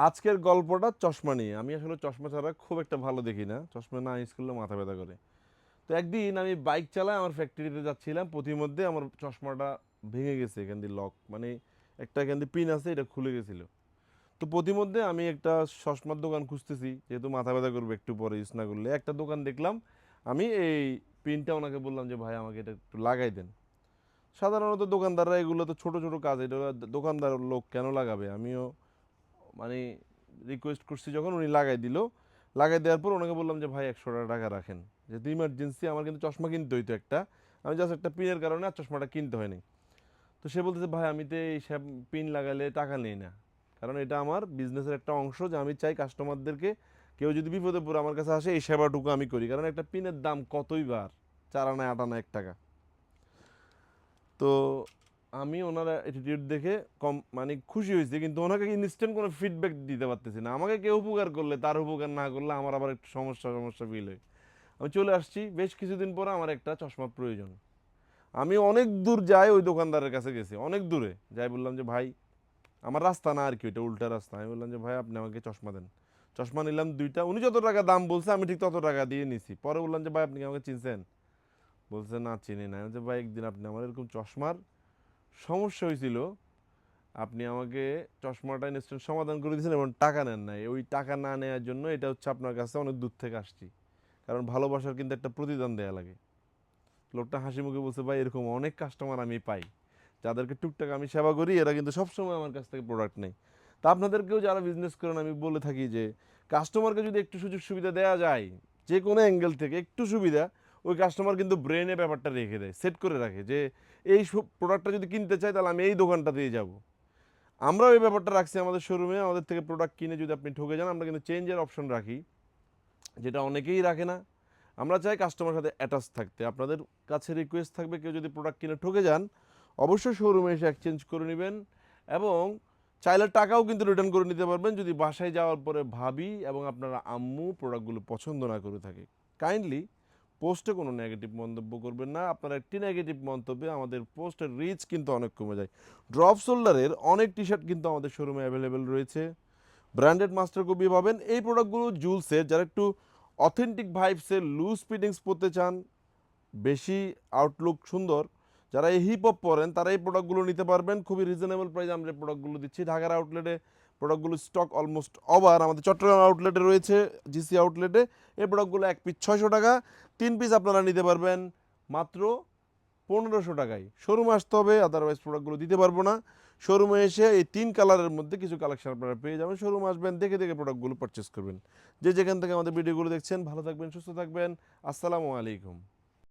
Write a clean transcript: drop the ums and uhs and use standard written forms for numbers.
আজকের গল্পটা চশমা নিয়ে। আমি আসলে চশমা ছাড়া খুব একটা ভালো দেখি না। চশমা না ইউজ করলে মাথা ব্যথা করে। তো একদিন আমি বাইক চালায় আমার ফ্যাক্টরিতে যাচ্ছিলাম। পথিমধ্যে আমার চশমাটা ভেঙে গেছে এখান দিয়ে লক। মানে একটা এখান দিয়ে পিন আছে, এটা খুলে গেছিল। তো পথিমধ্যে আমি একটা চশমার দোকান খুঁজতেছি, যেহেতু মাথা ব্যথা করবে একটু পরে ইউজ না করলে। একটা দোকান দেখলাম। আমি এই পিনটা ওনাকে বললাম যে ভাই আমাকে এটা একটু লাগাই দেন। সাধারণত দোকানদাররা এগুলো তো ছোট ছোট কাজ, এটা দোকানদার লোক কেন লাগাবে? আমিও মানে রিকোয়েস্ট করছি, যখন উনি লাগাই দিল। লাগাই দেওয়ার পর ওনাকে বললাম যে ভাই 100 টাকা রাখেন, যেহেতু ইমার্জেন্সি আমার কিন্তু চশমা কিনতে হইতো একটা। আমি জাস্ট একটা পিনের কারণে আর চশমাটা কিনতে হয়নি। তো সে বলতেছে ভাই আমি তো এই সব পিন লাগালে টাকা নেই না, কারণ এটা আমার বিজনেসের একটা অংশ, যে আমি চাই কাস্টমারদেরকে কেউ যদি বিপদে পড়ে আমার কাছে আসে এই সেবাটুকু আমি করি, কারণ একটা পিনের দাম কতই বার, 4 আনা 8 আনা 1 টাকা। তো আমি ওনার অ্যাটিটিউড দেখে কম মানে খুশি হয়েছি, কিন্তু ওনাকে ইনস্ট্যান্ট কোনো ফিডব্যাক দিতে পারতেছি না। আমাকে কেউ উপকার করলে তার উপকার না করলে আমার আবার একটু সমস্যা সমস্যা ফিল হয়। আমি চলে আসছি, বেশ কিছুদিন পরে আমার একটা চশমা প্রয়োজন। আমি অনেক দূর যাই, ওই দোকানদারের কাছে গেছি, অনেক দূরে যাই, বললাম যে ভাই আমার রাস্তা না আর কি, ওইটা উল্টা রাস্তা। আমি বললাম যে ভাই আপনি আমাকে চশমা দেন। চশমা নিলাম দুইটা, উনি যত টাকা দাম বলছে আমি ঠিক তত টাকা দিয়ে নিছি। পরে বললাম যে ভাই আপনি কি আমাকে চিনছেন? বলছে না চিনি না। আমি বলছি, ভাই একদিন আপনি আমার এরকম চশমার সমস্যা হয়েছিল, আপনি আমাকে চশমাটা ইনস্ট্যান্ট সমাধান করে দিয়েছেন এবং টাকা নেন নাই। ওই টাকা না নেওয়ার জন্য এটা হচ্ছে আপনার কাছে অনেক দূর থেকে আসছি, কারণ ভালোবাসার কিন্তু একটা প্রতিদান দেয়া লাগে। লোকটা হাসি মুখে বলছে ভাই এরকম অনেক কাস্টমার আমি পাই, যাদেরকে টুকটাক আমি সেবা করি, এরা কিন্তু সবসময় আমার কাছ থেকে প্রোডাক্ট নেই। তা আপনাদেরকেও যারা বিজনেস করেন আমি বলে থাকি যে কাস্টমারকে যদি একটু সুযোগ সুবিধা দেওয়া যায়, যে কোনো অ্যাঙ্গেল থেকে একটু সুবিধা, ওই কাস্টমার কিন্তু ব্রেনে ব্যাপারটা রেখে দেয়, সেট করে রাখে যে এই প্রোডাক্টটা যদি কিনতে চাই তাহলে আমি এই দোকানটা দিয়ে যাব। আমরাও এই ব্যাপারটা রাখছি আমাদের শোরুমে। আমাদের থেকে প্রোডাক্ট কিনে যদি আপনি ঠকে যান, আমরা কিন্তু চেঞ্জের অপশন রাখি, যেটা অনেকেই রাখে না। আমরা চাই কাস্টমার সাথে অ্যাটাচ থাকতে। আপনাদের কাছে রিকোয়েস্ট থাকবে, কেউ যদি প্রোডাক্ট কিনে ঠকে যান অবশ্যই শোরুমে এসে এক্সচেঞ্জ করে নেবেন, এবং চাইলে টাকাও কিন্তু রিটার্ন করে নিতে পারবেন যদি বাসায় যাওয়ার পরে ভাবি এবং আপনারা আম্মু প্রোডাক্টগুলো পছন্দ না করে থাকে। কাইন্ডলি পোস্টে কোনো নেগেটিভ মন্তব্য করবেন না। আপনার একটি নেগেটিভ মন্তব্যে আমাদের পোস্টের রিচ কিন্তু অনেক কমে যায়। ড্রপ শোল্ডারের অনেক টি শার্ট কিন্তু আমাদের শোরুমে অ্যাভেলেবেল রয়েছে। ব্র্যান্ডেড মাস্টার কপি পাবেন। এই প্রোডাক্টগুলো জুলসের, যারা একটু অথেন্টিক ভাইবসের লুজ ফিটিংস পরতে চান, বেশি আউটলুক সুন্দর, যারা এই হিপ হপ পরেন তারা এই প্রোডাক্টগুলো নিতে পারবেন। খুবই রিজনেবল প্রাইসে আমরা এই প্রোডাক্টগুলো দিচ্ছি। ঢাকার আউটলেটে প্রোডাক্টগুলো স্টক অলমোস্ট ওভার, আমাদের চট্টগ্রাম আউটলেটে রয়েছে, জিসি আউটলেটে। এই প্রোডাক্টগুলো এক পিস 600 টাকা, 3 পিস আপনারা নিতে পারবেন মাত্র 1500 টাকায়। শোরুমে আসতে হবে, আদারওয়াইজ প্রোডাক্টগুলো দিতে পারবো না। শোরুমে এসে এই 3 কালারের মধ্যে কিছু কালেকশন আপনারা পেয়ে যাবেন। শোরুমে আসবেন, দেখে দেখে প্রোডাক্টগুলো পারচেস করবেন। যে যেখান থেকে আমাদের ভিডিওগুলো দেখছেন, ভালো থাকবেন, সুস্থ থাকবেন। আসসালামু আলাইকুম।